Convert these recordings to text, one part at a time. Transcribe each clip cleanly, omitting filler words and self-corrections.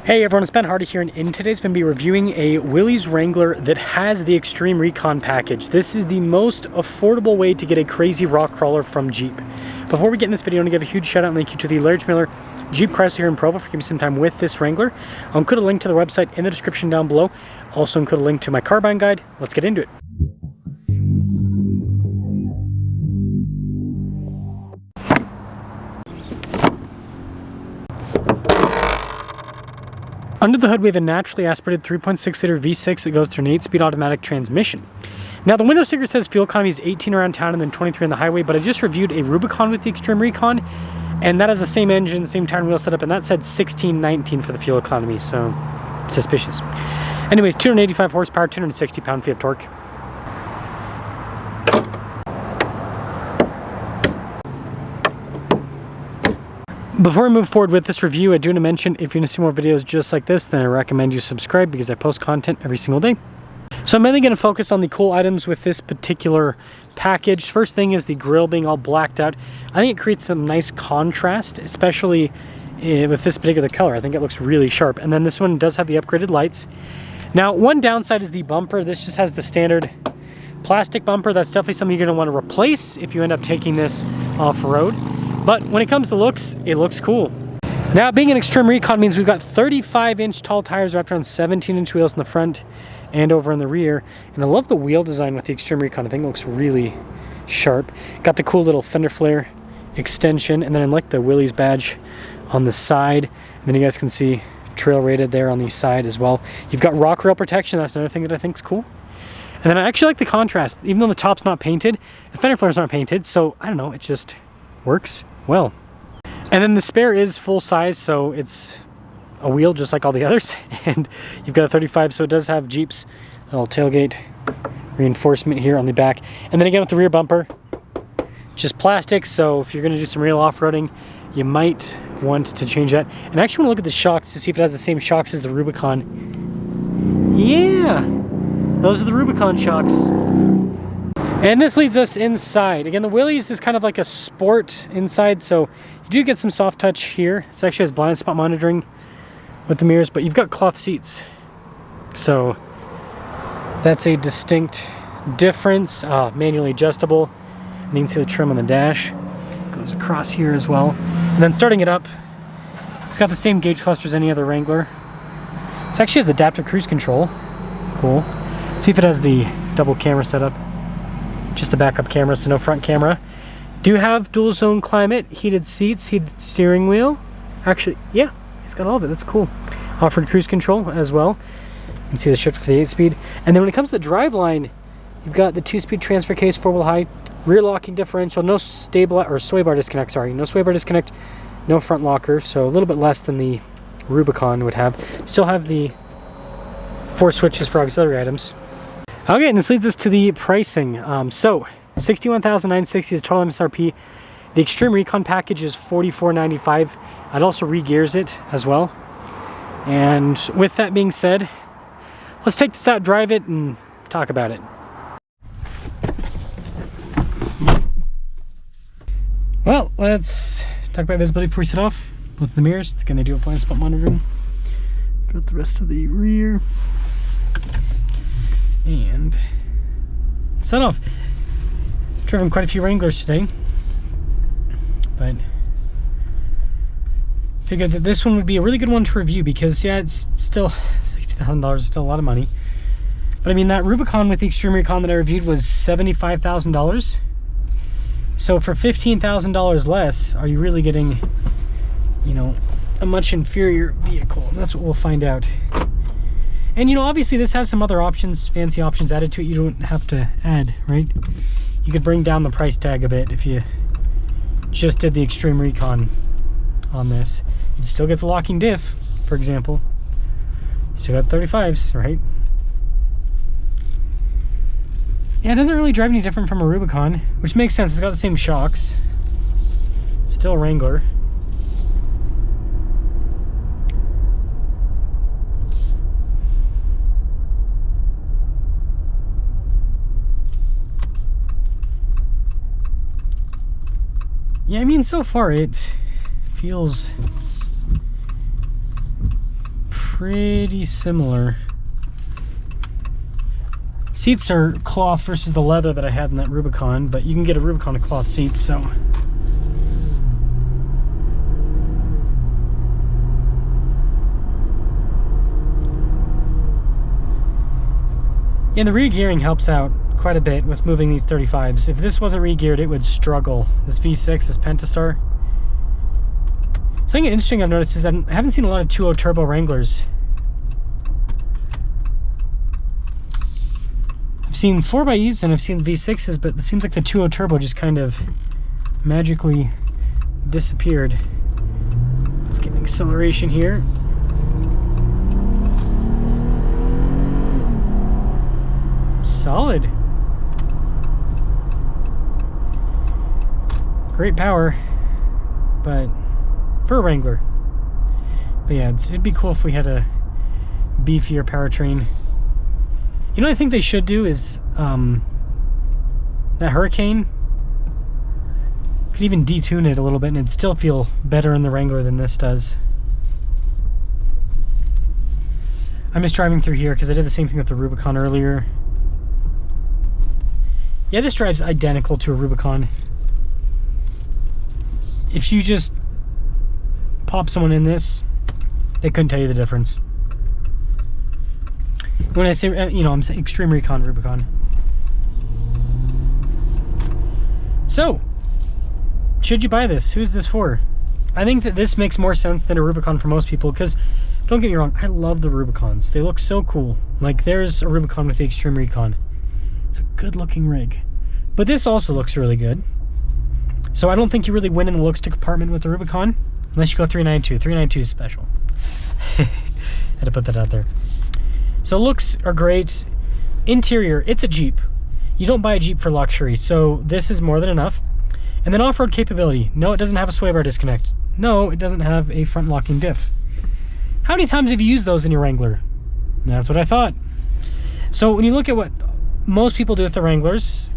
Hey everyone, it's Ben Hardy here, and in today's video, I'm going to be reviewing a Willys Wrangler that has the Xtreme Recon package. This is the most affordable way to get a crazy rock crawler from Jeep. Before we get in this video, I want to give a huge shout out and thank you to the Large Miller Jeep Chrysler here in Provo for giving me some time with this Wrangler. I'll include a link to the website in the description down below. Also include a link to my car buying guide. Let's get into it. Under the hood, we have a naturally aspirated 3.6-liter V6 that goes through an 8-speed automatic transmission. Now, the window sticker says fuel economy is 18 around town and then 23 on the highway, but I just reviewed a Rubicon with the Xtreme Recon, and that has the same engine, same tire and wheel setup, and that said 16-19 for the fuel economy, so suspicious. Anyways, 285 horsepower, 260 pound-feet of torque. Before I move forward with this review, I do want to mention if you want to see more videos just like this, then I recommend you subscribe because I post content every single day. So I'm mainly going to focus on the cool items with this particular package. First thing is the grille being all blacked out. I think it creates some nice contrast, especially with this particular color. I think it looks really sharp. And then this one does have the upgraded lights. Now, one downside is the bumper. This just has the standard plastic bumper. That's definitely something you're going to want to replace if you end up taking this off-road. But when it comes to looks, it looks cool. Now, being an Xtreme Recon means we've got 35-inch tall tires wrapped around 17-inch wheels in the front and over in the rear. And I love the wheel design with the Xtreme Recon. I think it looks really sharp. Got the cool little fender flare extension, and then I like the Willys badge on the side. And then you guys can see trail rated there on the side as well. You've got rock rail protection. That's another thing that I think is cool. And then I actually like the contrast. Even though the top's not painted, the fender flares aren't painted. So I don't know, it just works well. And then the spare is full size, so it's a wheel just like all the others, and you've got a 35, so it does have Jeep's little tailgate reinforcement here on the back. And then again with the rear bumper, just plastic, so if you're going to do some real off-roading, you might want to change that. And I actually want to look at the shocks to see if it has the same shocks as the Rubicon. Yeah, those are the Rubicon shocks. And this leads us inside. Again, the Willys is kind of like a sport inside, so you do get some soft touch here. This actually has blind spot monitoring with the mirrors, but you've got cloth seats. So that's a distinct difference. Manually adjustable. And you can see the trim on the dash. Goes across here as well. And then starting it up, it's got the same gauge cluster as any other Wrangler. This actually has adaptive cruise control. Cool. Let's see if it has the double camera setup. Just a backup camera, so no front camera. Do have dual zone climate, heated seats, heated steering wheel. Actually, yeah, it's got all of it. That's cool. Offered cruise control as well. You can see the shift for the 8-speed. And then when it comes to the driveline, you've got the 2-speed transfer case, 4-wheel high, rear locking differential, no sway bar disconnect. Sorry, no sway bar disconnect, no front locker. So a little bit less than the Rubicon would have. Still have the 4 switches for auxiliary items. Okay, and this leads us to the pricing. So, $61,960 is total MSRP. The Xtreme Recon package is $44.95. I'd also re-gears it as well. And with that being said, let's take this out, drive it, and talk about it. Well, let's talk about visibility before we set off. Both the mirrors, again, they do have blind spot monitoring. Got the rest of the rear. And set off. Driven quite a few Wranglers today, but figured that this one would be a really good one to review because, yeah, it's still $60,000, still a lot of money. But I mean, that Rubicon with the Xtreme Recon that I reviewed was $75,000. So for $15,000 less, are you really getting, you know, a much inferior vehicle? And that's what we'll find out. And, you know, obviously this has some other options, fancy options added to it you don't have to add, right? You could bring down the price tag a bit if you just did the Xtreme Recon on this. You'd still get the locking diff, for example. Still got 35s, right? Yeah, it doesn't really drive any different from a Rubicon, which makes sense. It's got the same shocks. Still a Wrangler. Yeah, I mean, so far it feels pretty similar. Seats are cloth versus the leather that I had in that Rubicon, but you can get a Rubicon of cloth seats, so. Yeah, and the re-gearing helps out quite a bit with moving these 35s. If this wasn't re-geared, it would struggle. This V6, this Pentastar. Something interesting I've noticed is I haven't seen a lot of 2.0 turbo Wranglers. I've seen 4xEs and I've seen V6s, but it seems like the 2.0 turbo just kind of magically disappeared. Let's get an acceleration here. Solid. Great power, but for a Wrangler. But yeah, it'd be cool if we had a beefier powertrain. You know what I think they should do is that Hurricane could even detune it a little bit and it'd still feel better in the Wrangler than this does. I'm just driving through here because I did the same thing with the Rubicon earlier. Yeah, this drives identical to a Rubicon. If you just pop someone in this, they couldn't tell you the difference. When I say, you know, I'm saying Xtreme Recon Rubicon. So, should you buy this? Who's this for? I think that this makes more sense than a Rubicon for most people because, don't get me wrong, I love the Rubicons. They look so cool. Like, there's a Rubicon with the Xtreme Recon. It's a good looking rig. But this also looks really good. So I don't think you really win in the looks compartment with the Rubicon, unless you go 392. 392 is special. Had to put that out there. So looks are great. Interior, it's a Jeep. You don't buy a Jeep for luxury, so this is more than enough. And then off-road capability. No, it doesn't have a sway bar disconnect. No, it doesn't have a front locking diff. How many times have you used those in your Wrangler? That's what I thought. So when you look at what most people do with the Wranglers,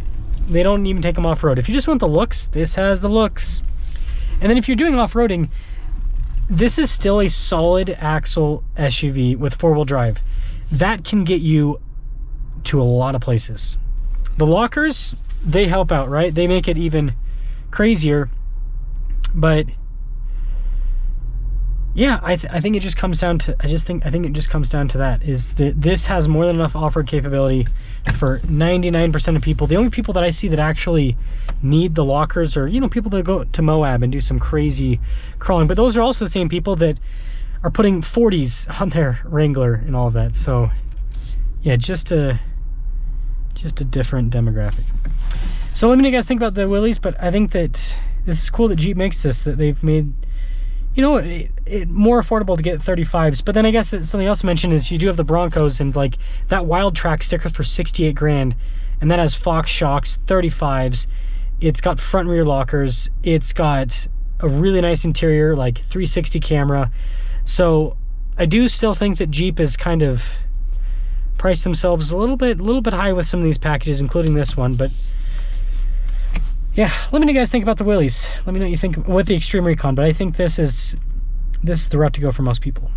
they don't even take them off-road. If you just want the looks, this has the looks. And then if you're doing off-roading, this is still a solid axle SUV with four-wheel drive. That can get you to a lot of places. The lockers, they help out, right? They make it even crazier. But yeah, I think it just comes down to, I think it just comes down to that, is that this has more than enough off-road capability for 99% of people. The only people that I see that actually need the lockers are, you know, people that go to Moab and do some crazy crawling. But those are also the same people that are putting 40s on their Wrangler and all of that. So yeah, just a different demographic. So let me know what you guys think about the Willys, but I think that this is cool that Jeep makes this, that they've made, you know, it more affordable to get 35s. But then I guess something else to mention is you do have the Broncos, and like that Wild Track sticker for 68 grand, and that has Fox shocks, 35s. It's got front and rear lockers. It's got a really nice interior, like 360 camera. So I do still think that Jeep is kind of priced themselves a little bit high with some of these packages, including this one. But yeah, let me know what you guys think about the Willys. Let me know what you think with the Xtreme Recon, but I think this is the route to go for most people.